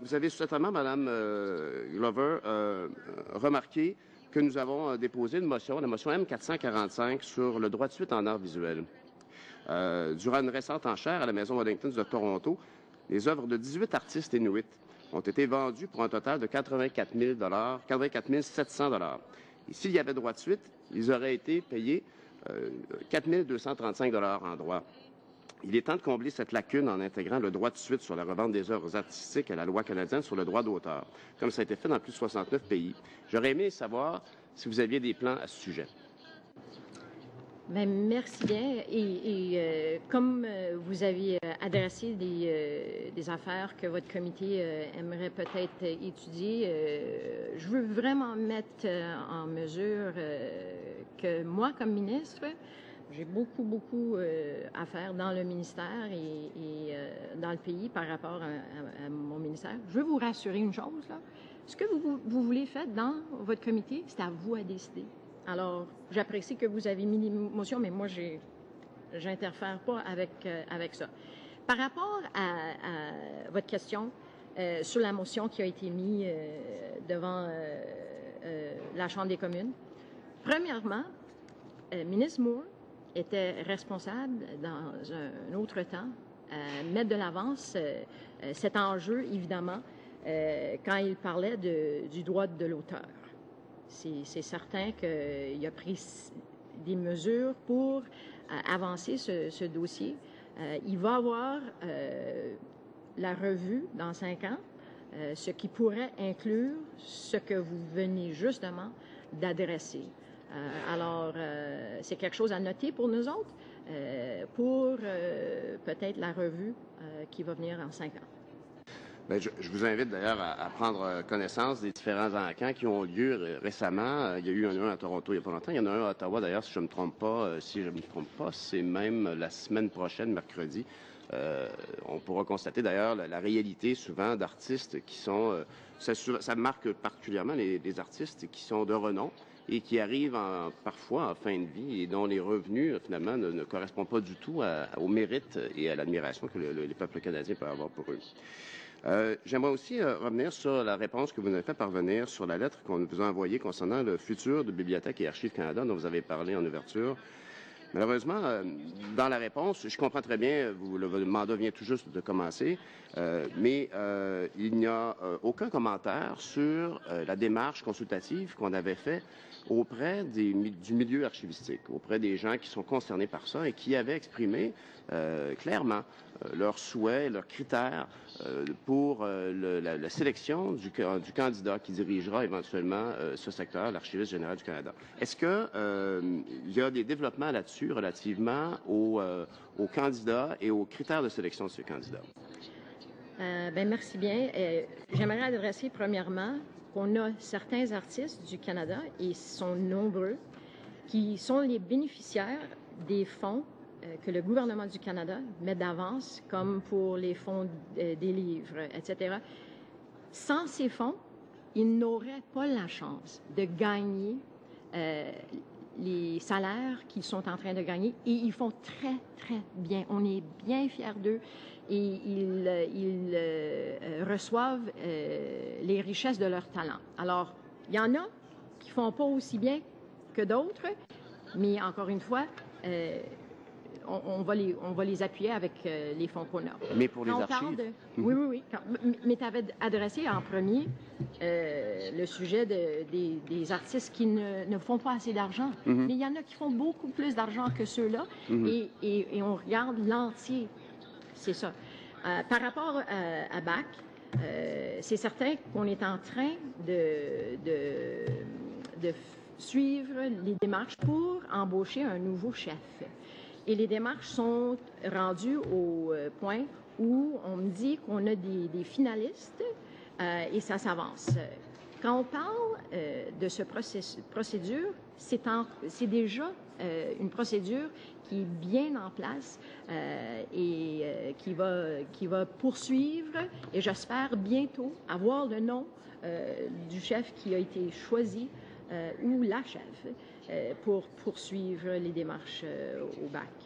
Vous avez certainement, Madame Glover, remarqué que nous avons déposé une motion, la motion M445, sur le droit de suite en art visuel. Durant une récente enchère à la Maison Wellington de Toronto, les œuvres de 18 artistes inuits ont été vendues pour un total de 84 700 $. Et s'il y avait droit de suite, ils auraient été payés 4 235 $ en droit. Il est temps de combler cette lacune en intégrant le droit de suite sur la revente des œuvres artistiques à la loi canadienne sur le droit d'auteur, comme ça a été fait dans plus de 69 pays. J'aurais aimé savoir si vous aviez des plans à ce sujet. Bien, merci bien. Comme vous avez adressé des affaires que votre comité aimerait peut-être étudier, je veux vraiment mettre en mesure que moi, comme ministre, j'ai beaucoup à faire dans le ministère et dans le pays par rapport à mon ministère. Je veux vous rassurer une chose, là. Ce que vous voulez faire dans votre comité, c'est à vous à décider. Alors, j'apprécie que vous avez mis des motions, mais moi, j'interfère pas avec ça. Par rapport à votre question sur la motion qui a été mise devant la Chambre des communes, premièrement, ministre Moore était responsable dans un autre temps à mettre de l'avance cet enjeu, évidemment, quand il parlait du droit de l'auteur. C'est certain qu'il a pris des mesures pour avancer ce dossier. Il va avoir la revue dans 5 ans, ce qui pourrait inclure ce que vous venez justement d'adresser. Alors, c'est quelque chose à noter pour nous autres, pour peut-être la revue qui va venir en 5 ans. Bien, je vous invite d'ailleurs à prendre connaissance des différents encans qui ont lieu récemment. Il y a eu un à Toronto il n'y a pas longtemps. Il y en a un à Ottawa d'ailleurs, si je ne me trompe pas. C'est même la semaine prochaine, mercredi. On pourra constater d'ailleurs la réalité souvent d'artistes qui sont... ça marque particulièrement les artistes qui sont de renom et qui arrivent parfois en fin de vie et dont les revenus, finalement, ne correspondent pas du tout au mérite et à l'admiration que les peuples canadiens peuvent avoir pour eux. J'aimerais aussi revenir sur la réponse que vous nous avez fait parvenir sur la lettre qu'on vous a envoyée concernant le futur de Bibliothèque et Archives Canada dont vous avez parlé en ouverture. Malheureusement, dans la réponse, je comprends très bien, le mandat vient tout juste de commencer, mais il n'y a aucun commentaire sur la démarche consultative qu'on avait faite auprès du milieu archivistique, auprès des gens qui sont concernés par ça et qui avaient exprimé clairement leurs souhaits, leurs critères pour la sélection du candidat qui dirigera éventuellement ce secteur, l'Archiviste général du Canada. Est-ce que il y a des développements là-dessus relativement aux candidats et aux critères de sélection de ces candidats? Bien, merci bien. J'aimerais adresser premièrement qu'on a certains artistes du Canada, et ils sont nombreux, qui sont les bénéficiaires des fonds que le gouvernement du Canada met d'avance, comme pour les fonds des livres, etc. Sans ces fonds, ils n'auraient pas la chance de gagner les salaires qu'ils sont en train de gagner, et ils font très bien. On est bien fiers d'eux, et ils reçoivent les richesses de leur talent. Alors, il y en a qui font pas aussi bien que d'autres, mais encore une fois, on va les appuyer avec les fonds qu'on a. Mais pour les archives? Oui. Mais tu avais adressé en premier le sujet des artistes qui ne font pas assez d'argent. Mais il y en a qui font beaucoup plus d'argent que ceux-là, et on regarde l'entier. C'est ça. Par rapport à BAC, c'est certain qu'on est en train de suivre les démarches pour embaucher un nouveau chef. Et les démarches sont rendues au point où on me dit qu'on a des finalistes et ça s'avance. Quand on parle de ce procédure, c'est déjà une procédure qui est bien en place et qui va poursuivre, et j'espère bientôt avoir le nom du chef qui a été choisi ou la chef pour poursuivre les démarches au BAC.